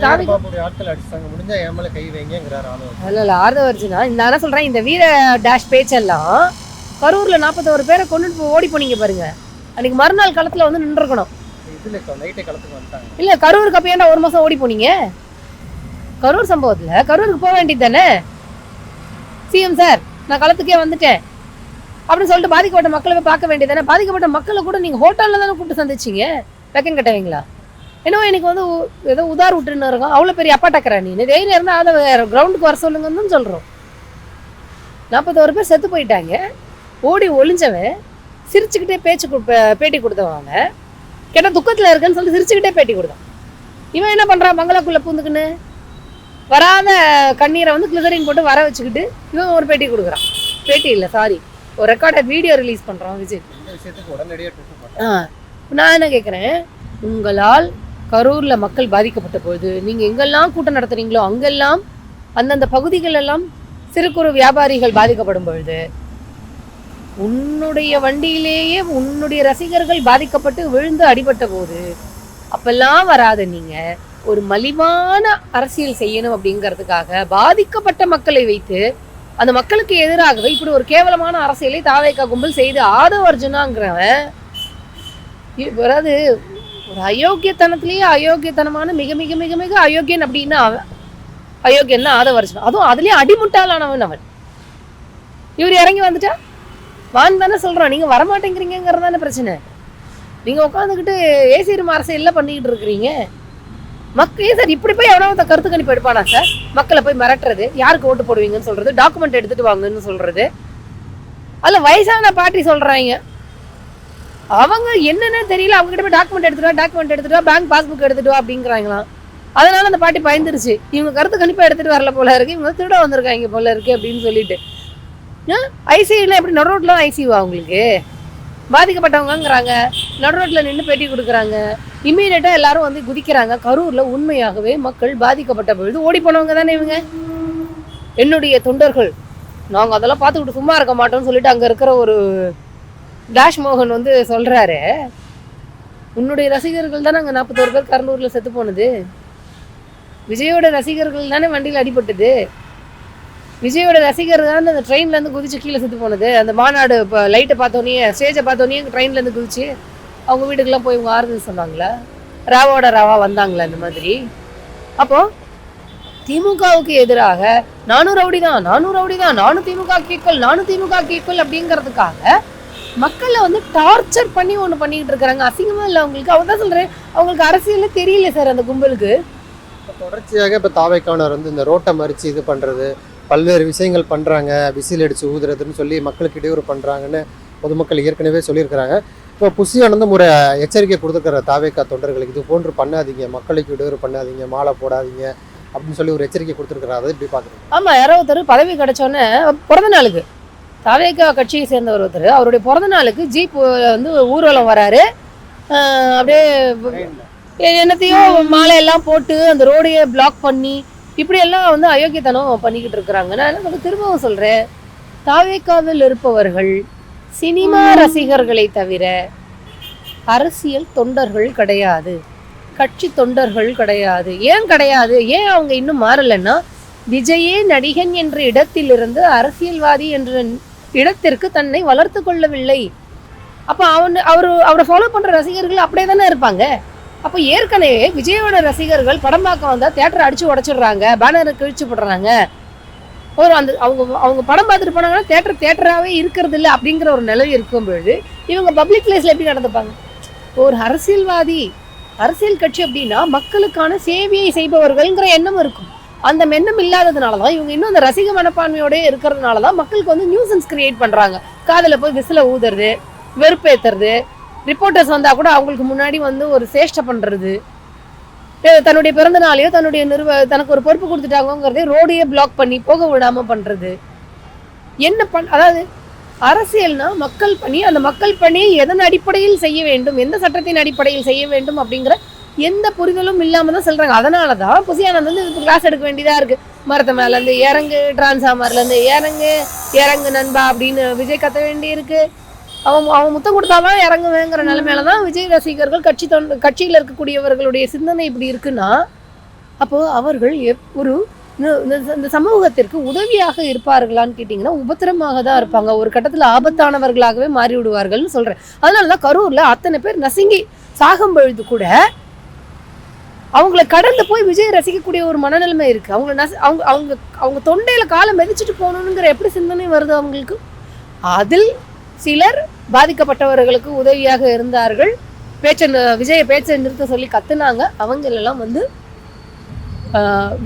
ஆதவ் அர்ஜுனா நான் சொல்றேன், இந்த வீர டேஷ் பேச்செல்லாம் கரூர்ல 41 பேரை கொண்டு ஓடி போனீங்க பாருங்க, அன்னைக்கு மறுநாள் களத்துல வந்து நின்றுக்கணும். இல்ல கரூருக்கு அப்ப ஏன்டா 1 மாசம் ஓடி போனீங்க? கரூர் சம்பவத்துல கரூருக்கு போக வேண்டியது தானே, சிஎம் சார் நான் களத்துக்கே வந்துட்டேன் அப்படின்னு சொல்லிட்டு பாதிக்கப்பட்ட மக்களை போய் பார்க்க வேண்டியது தானே. பாதிக்கப்பட்ட மக்களை கூட நீங்க ஹோட்டல்ல தானே கூப்பிட்டு சந்திச்சிங்க, வெக்கம் கட்டவீங்களா? என்னவோ எனக்கு வந்து ஏதோ உதார் விட்டுன்னு இருக்கும், அவ்வளோ பெரிய அப்பா டக்கறா நீ, தைரியம் இருந்தால் அதை கிரவுண்டுக்கு வர சொல்லுங்கன்னு சொல்கிறோம். 41 பேர் செத்து போயிட்டாங்க, ஓடி ஒளிஞ்சவன் சிரிச்சுக்கிட்டே பேட்டி கொடுத்தவங்க கேட்டால் துக்கத்தில் இருக்குன்னு சொல்லிட்டு சிரிச்சுக்கிட்டே பேட்டி கொடுத்தான். இவன் என்ன பண்ணுறான், பங்களாக்குள்ளே பூந்துக்குன்னு வராத கண்ணீரை வந்து கிளிசரின் போட்டு வர வச்சுக்கிட்டு இவன் ஒரு பேட்டி கொடுக்குறான். பேட்டி இல்லை சாரி, ஒரு ரெக்கார்டட் வீடியோ ரிலீஸ் பண்றோம் விஜய். நான் என்ன கேட்குறேன், உங்களால் கரூர்ல மக்கள் பாதிக்கப்பட்ட போது நீங்க எங்கெல்லாம் கூட்டம் நடத்துறீங்களோ அங்கெல்லாம் அந்தந்த பகுதிகள் எல்லாம் சிறு குறு வியாபாரிகள் பாதிக்கப்படும் பொழுது உன்னுடைய வண்டியிலேயே உன்னுடைய ரசிகர்கள் பாதிக்கப்பட்டு விழுந்து அடிபட்ட போது அப்பெல்லாம் வராத நீங்க ஒரு மலிவான அரசியல் செய்யணும் அப்படிங்கிறதுக்காக பாதிக்கப்பட்ட மக்களை வைத்து அந்த மக்களுக்கு எதிராகவே இப்படி ஒரு கேவலமான அரசியலை தாவேகா கும்பல் செய்து ஆதவ அர்ஜுனாங்கிறவன், அதாவது ஒரு அயோக்கியத்தனத்திலேயே அயோக்கியத்தனமான மிக மிக மிக மிக அயோக்கியன் அப்படின்னா அயோக்கியன் தான் ஆதவ அர்ஜுனா. அதுவும் அதுலயும் அடிமுட்டாளானவன் அவன். இவர் இறங்கி வந்துட்டா வான் தானே சொல்றோம், நீங்க வரமாட்டேங்கிறீங்கிறது தானே பிரச்சனை. நீங்க உட்காந்துக்கிட்டு ஏசி ரூம் அரசியல் பண்ணிக்கிட்டு இருக்கிறீங்க. மக்கள் சார் இப்படி போய் எவனாவது கருத்து கணிப்பு எடுப்பானா சார்? மக்களை போய் மிரட்டுறது, யாருக்கு ஓட்டு போடுவீங்கன்னு சொல்றது, டாக்குமெண்ட் எடுத்துட்டு வாங்கன்னு சொல்றது, அதுல வயசான பாட்டி சொல்றாங்க அவங்க என்னன்னு தெரியல, அவங்க கிட்ட போய் டாக்குமெண்ட் எடுத்துட்டு வா, பேங்க் பாஸ்புக் எடுத்துட்டு வா அப்படிங்கிறாங்களாம். அதனால அந்த பாட்டி பயந்துருச்சு, இவங்க கருத்து கணிப்பா எடுத்துட்டு வரல போல இருக்கு, இவங்க திருட வந்திருக்காங்க போல இருக்கு அப்படின்னு சொல்லிட்டு. ஐசியூல எப்படி நடு ரோட்ல தான் ஐசியூவா அவங்களுக்கு பாதிக்கப்பட்டவங்கிறாங்க, நடு ரோட்ல நின்று பேட்டி கொடுக்குறாங்க, இம்மீடியட்டா எல்லாரும் வந்து குதிக்கிறாங்க. கரூர்ல உண்மையாகவே மக்கள் பாதிக்கப்பட்ட பொழுது ஓடி போனவங்க தானே இவங்க. என்னுடைய தொண்டர்கள் நாங்க அதெல்லாம் பார்த்துக்கிட்டு சும்மா இருக்க மாட்டோம்னு சொல்லிட்டு அங்க இருக்கிற ஒரு டாஷ் மோகன் வந்து சொல்றாரு, உன்னுடைய ரசிகர்கள் தானே அங்க 41 பேர் கரூர்ல செத்து போனது, விஜயோட ரசிகர்கள் தானே வண்டியில் அடிபட்டது, விஜயோட ரசிகர் தான் அந்த ட்ரெயின்ல இருந்து குதிச்சு கீழே செத்து போனது, அந்த மாநாடு இப்போ லைட்டை பார்த்தோன்னே ஸ்டேஜை பார்த்தோன்னே ட்ரெயின்ல இருந்து குதிச்சு அவங்க வீட்டுக்கெல்லாம் போய் இவங்க ஆறுதல் சொன்னாங்களா, ராவோட ராவா வந்தாங்களா இந்த மாதிரி. அப்போ திமுகவுக்கு எதிராக நானும் ரவுடி தான், நானும் திமுக கீக்கல் அப்படிங்கிறதுக்காக மக்களை வந்து டார்ச்சர் பண்ணி ஒன்று பண்ணிக்கிட்டு இருக்கிறாங்க. அசிங்கமா இல்லை அவங்களுக்கு? அவங்க தான் சொல்றேன், அவங்களுக்கு அரசியலே தெரியல சார் அந்த கும்பலுக்கு. தொடர்ச்சியாக இப்போ தாவேக்கானர் வந்து இந்த ரோட்டை மறித்து இது பண்ணுறது, பல்வேறு விஷயங்கள் பண்ணுறாங்க, விசில் அடித்து ஊதுறதுன்னு சொல்லி மக்களுக்கு இடையூறு பண்ணுறாங்கன்னு பொதுமக்கள் ஏற்கனவே சொல்லியிருக்கிறாங்க. இப்போ புசி ஆனந்தும் ஒரு எச்சரிக்கை கொடுத்துருக்கிற தாவேக்கா தொண்டர்களுக்கு, இது போன்று பண்ணாதீங்க, மக்களுக்கு இடையூறு பண்ணாதீங்க, மாலை போடாதீங்க அப்படின்னு சொல்லி ஒரு எச்சரிக்கை கொடுத்துருக்குறாரு. அதை எப்படி பார்க்குறீங்க? ஆமாம், யாரோ ஒருத்தர் பதவி கிடைச்சோன்னே பிறந்த நாளுக்கு தாவேக்கா கட்சியை சேர்ந்தவர் ஒருத்தர் அவருடைய பிறந்த நாளுக்கு ஜீப் வந்து ஊர்வலம் வராரு, அப்படியே என்னத்தையோ மாலையெல்லாம் போட்டு அந்த ரோடையை பிளாக் பண்ணி இப்படியெல்லாம் வந்து அயோக்கியத்தனம் பண்ணிக்கிட்டு இருக்கிறாங்க. நான் என்ன திரும்பவும் சொல்கிறேன், தாவேக்காவில் இருப்பவர்கள் சினிமா ரசிகர்களை தவிர அரசியல் தொண்டர்கள் கிடையாது, கட்சி தொண்டர்கள் கிடையாது. ஏன் கிடையாது? ஏன் அவங்க இன்னும் மாறலைன்னா, விஜயே நடிகன் என்ற இடத்திலிருந்து அரசியல்வாதி என்ற இடத்திற்கு தன்னை வளர்த்து கொள்ளவில்லை. அப்போ அவரை ஃபாலோ பண்ணுற ரசிகர்கள் அப்படியே தானே இருப்பாங்க. அப்போ ஏற்கனவே விஜயோட ரசிகர்கள் படம் பார்க்க வந்தால் தேட்டரை அடித்து உடச்சிடுறாங்க, பேனரை கிழிச்சு போடுறாங்க. அவங்க படம் பார்த்துட்டு போனாங்கன்னா தேட்டராகவே இருக்கிறது இல்லை அப்படிங்கிற ஒரு நிலை இருக்கும் பொழுது இவங்க பப்ளிக் பிளேஸில் எப்படி நடந்துப்பாங்க? ஒரு அரசியல் கட்சி அப்படின்னா மக்களுக்கான சேவையை செய்பவர்கள்ங்கிற எண்ணம் இருக்கும். அந்த எண்ணம் இல்லாததுனால தான் இவங்க இன்னும் அந்த ரசிக மனப்பான்மையோடய இருக்கிறதுனால தான் மக்களுக்கு வந்து நியூசன்ஸ் கிரியேட் பண்ணுறாங்க. காதில் போய் விசில ஊதுறது, வெறுப்பேற்றுறது, ரிப்போர்ட்டர்ஸ் வந்தால் கூட அவங்களுக்கு முன்னாடி வந்து ஒரு சேஷ்டை பண்ணுறது, தன்னுடைய பிறந்த நாளையோ தனக்கு ஒரு பொறுப்பு கொடுத்துட்டாங்கிறதே ரோடையே பிளாக் பண்ணி போக விடாமல் பண்ணுறது. அதாவது அரசியல்னா மக்கள் பணி, அந்த மக்கள் பணி எதன் அடிப்படையில் செய்ய வேண்டும், எந்த சட்டத்தின் அடிப்படையில் செய்ய வேண்டும் அப்படிங்கிற எந்த புரிதலும் இல்லாமல் தான் சொல்கிறாங்க. அதனால தான் புசி ஆனந்த் வந்து இப்போ கிளாஸ் எடுக்க வேண்டியதாக இருக்குது. மரத்து மேலேருந்து இறங்கு, டிரான்ஸ்ஃபார்மர்லேருந்து இறங்கு நண்பா அப்படின்னு விஜய் கத்த வேண்டியிருக்கு. அவன் முத்தம் கொடுத்தாதான் இறங்குவேங்கிற நிலைமையில தான் விஜய் ரசிகர்கள் கட்சியில் இருக்கக்கூடியவர்களுடைய சிந்தனை இப்படி இருக்குன்னா, அப்போது அவர்கள் ஒரு இந்த சமூகத்திற்கு உதவியாக இருப்பார்களான்னு கேட்டிங்கன்னா உபத்திரமாக தான் இருப்பாங்க. ஒரு கட்டத்தில் ஆபத்தானவர்களாகவே மாறி விடுவார்கள்னு சொல்கிறேன். அதனால தான் கரூரில் அத்தனை பேர் நசுங்கி சாகும் பொழுது கூட அவங்கள கடந்து போய் விஜய் ரசிக்கக்கூடிய ஒரு மனநிலைமை இருக்குது. அவங்க தொண்டையில் காலை மிதிச்சுட்டு போகணுங்கிற எப்படி சிந்தனை வருது அவங்களுக்கு? அதில் சிலர் பாதிக்கப்பட்டவர்களுக்கு உதவியாக இருந்தார்கள். விஜயை பேச்சை நிறுத்த சொல்லி கத்துனாங்க. அவங்களெல்லாம் வந்து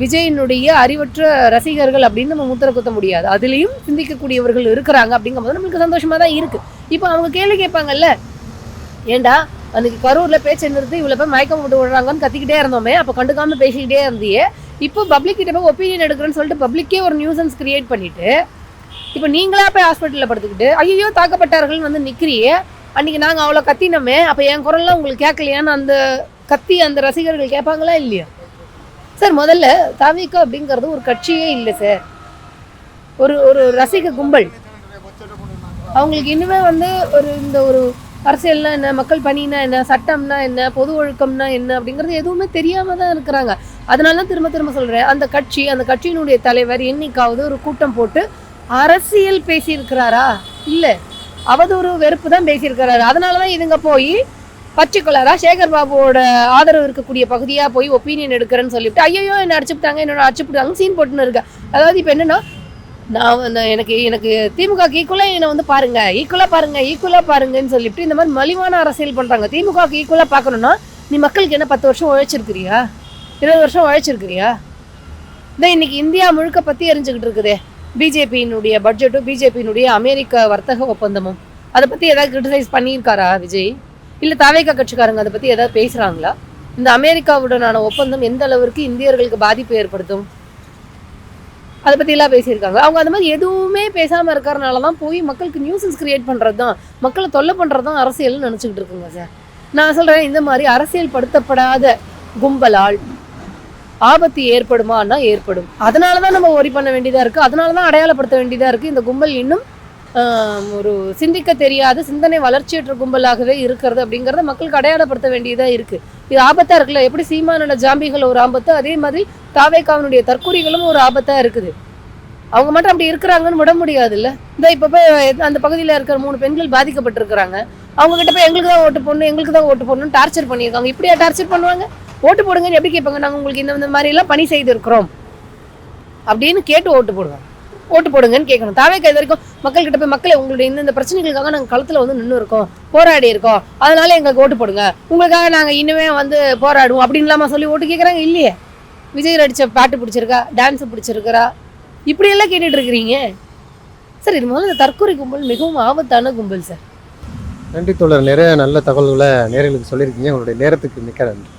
விஜயினுடைய அறிவற்ற ரசிகர்கள் அப்படின்னு நம்ம முத்திர குத்த முடியாது. அதுலேயும் சிந்திக்கக்கூடியவர்கள் இருக்கிறாங்க. அப்படிங்கும்போது நம்மளுக்கு சந்தோஷமாக தான் இருக்குது. இப்போ அவங்க கேள்வி கேட்பாங்கல்ல, ஏண்டா அன்றைக்கி கரூரில் பேச்சை நிறுத்தி இவ்வளோ போய் மயக்கம் போட்டு விடுறாங்கன்னு கத்திக்கிட்டே இருந்தோமே, அப்போ கண்டுக்காமல் பேசிக்கிட்டே இருந்தியே, இப்போ பப்ளிக் கிட்ட போய் ஒப்பீனியன் எடுக்கிறேன்னு சொல்லிட்டு பப்ளிக்கே ஒரு நியூசன்ஸ் கிரியேட் பண்ணிவிட்டு இப்போ நீங்களா போய் ஹாஸ்பிட்டலில் படுத்துக்கிட்டு ஐயோ தாக்கப்பட்டார்கள் வந்து நிற்கிறியே, அன்றைக்கி நாங்கள் அவ்வளோ கத்தினோமே, அப்போ என் குரல்லாம் உங்களுக்கு கேட்கலையான்னு அந்த கத்தி அந்த ரசிகர்கள் கேட்பாங்களா இல்லையா சார்? முதல்ல தவிக அப்படிங்கிறது ஒரு கட்சியே இல்லை சார், ஒரு ஒரு ரசிக கும்பல். அவங்களுக்கு இன்னுமே வந்து இந்த ஒரு அரசியல்னா என்ன, மக்கள் பணினா என்ன, சட்டம்னா என்ன, பொது ஒழுக்கம்னா என்ன அப்படிங்கிறது எதுவுமே தெரியாமல் தான் இருக்கிறாங்க. அதனால தான் திரும்ப திரும்ப சொல்கிறேன், அந்த கட்சியினுடைய தலைவர் என்னைக்காவது ஒரு கூட்டம் போட்டு அரசியல் பேசியிருக்கிறாரா? இல்லை, அவதூறு வெறுப்பு தான் பேசியிருக்கிறாரு. அதனால தான் இதுங்க போய் பர்டிகுலராக சேகர் பாபுவோட ஆதரவு இருக்கக்கூடிய பகுதியாக போய் ஒப்பீனியன் எடுக்கிறேன்னு சொல்லிவிட்டு ஐயோ என்ன அடிச்சுட்டாங்க, என்னோட அடிச்சுட்டாங்க சீன் போட்டுன்னு இருக்கேன். அதாவது இப்போ என்னென்னா, எனக்கு திமுகக்கு ஈக்குவலாக என்னை வந்து ஈக்குவலாக பாருங்கன்னு சொல்லிட்டு இந்த மாதிரி மலிவான அரசியல் பண்ணுறாங்க. திமுகக்கு ஈக்குவலாக பார்க்கணுன்னா நீ மக்களுக்கு என்ன 10 வருஷம் உழைச்சிருக்கிறியா, 20 வருஷம் உழைச்சிருக்கிறியா? இதான் இன்னைக்கு இந்தியா முழுக்க பற்றி எரிஞ்சுக்கிட்டு இருக்குதே பிஜேபியினுடைய பட்ஜெட்டும் பிஜேபியினுடைய அமெரிக்க வர்த்தக ஒப்பந்தமும். அதை பற்றி ஏதாவது கிரிட்டிசைஸ் பண்ணியிருக்காரா விஜய்? இல்லை தவேகா கட்சிக்காரங்க அதை பற்றி ஏதாவது பேசுகிறாங்களா? இந்த அமெரிக்காவுடனான ஒப்பந்தம் எந்த அளவிற்கு இந்தியர்களுக்கு பாதிப்பு ஏற்படுத்தும் அதை பற்றியெல்லாம் பேசியிருக்காங்க. அவங்க அது மாதிரி எதுவுமே பேசாமல் இருக்கிறனால தான் போய் மக்களுக்கு நியூஸஸ் கிரியேட் பண்ணுறது தான், மக்களை தொல்லை பண்ணுறது தான் அரசியல்னு நினச்சிக்கிட்டு இருக்குங்க சார். நான் சொல்கிறேன், இந்த மாதிரி அரசியல் படுத்தப்படாத கும்பலால் ஆபத்து ஏற்படுமான்னா ஏற்படும். அதனால தான் நம்ம ஒரி பண்ண வேண்டியதாக இருக்குது, அதனால தான் அடையாளப்படுத்த வேண்டியதாக இருக்குது. இந்த கும்பல் இன்னும் ஒரு சிந்திக்க தெரியாத சிந்தனை வளர்ச்சியற்ற கும்பலாகவே இருக்கிறது அப்படிங்கிறத மக்களுக்கு அடையாளப்படுத்த வேண்டியதாக இருக்குது. இது ஆபத்தாக இருக்குல்ல, எப்படி சீமானோட ஜாம்பிகள் ஒரு ஆபத்து, அதே மாதிரி தாவேகாவினுடைய தற்கொலைகளும் ஒரு ஆபத்தாக இருக்குது. அவங்க மட்டும் அப்படி இருக்கிறாங்கன்னு விட முடியாதுல்ல. இந்த இப்போ போய் அந்த பகுதியில் இருக்கிற 3 பெண்கள் பாதிக்கப்பட்டிருக்கிறாங்க, அவங்ககிட்ட போய் எங்களுக்கு தான் ஓட்டு போடணும்னு டார்ச்சர் பண்ணியிருக்காங்க. இப்படியா டார்ச்சர் பண்ணுவாங்க? ஓட்டு போடுங்கன்னு எப்படி கேட்பாங்க? நாங்கள் உங்களுக்கு இந்த மாதிரிலாம் பணி செய்திருக்கிறோம் அப்படின்னு கேட்டு ஓட்டு போடுங்கன்னு கேட்கணும். தாவேக்கா இது வரைக்கும் மக்கள்கிட்ட போய் மக்களை உங்களுடைய இந்த பிரச்சனைகளுக்காக நாங்கள் களத்தில் வந்து நின்று இருக்கோம், போராடி இருக்கோம், அதனால எங்களுக்கு ஓட்டு போடுங்க, உங்களுக்காக நாங்கள் இன்னுமே வந்து போராடுவோம் அப்படின்னு இல்லாமல் சொல்லி ஓட்டு கேட்குறாங்க இல்லையே. விஜய் அடித்த பாட்டு பிடிச்சிருக்கா, டான்ஸு பிடிச்சிருக்கிறா, இப்படியெல்லாம் கேட்டுட்டு இருக்கிறீங்க சார். இது முதல்ல இந்த தற்கொலை கும்பல் மிகவும் ஆபத்தான கும்பல் சார். நன்றி தோழர், நிறைய நல்ல தகவல்களை நேயர்களுக்கு சொல்லியிருக்கீங்க. உங்களுடைய நேரத்துக்கு மிக்க நன்றி.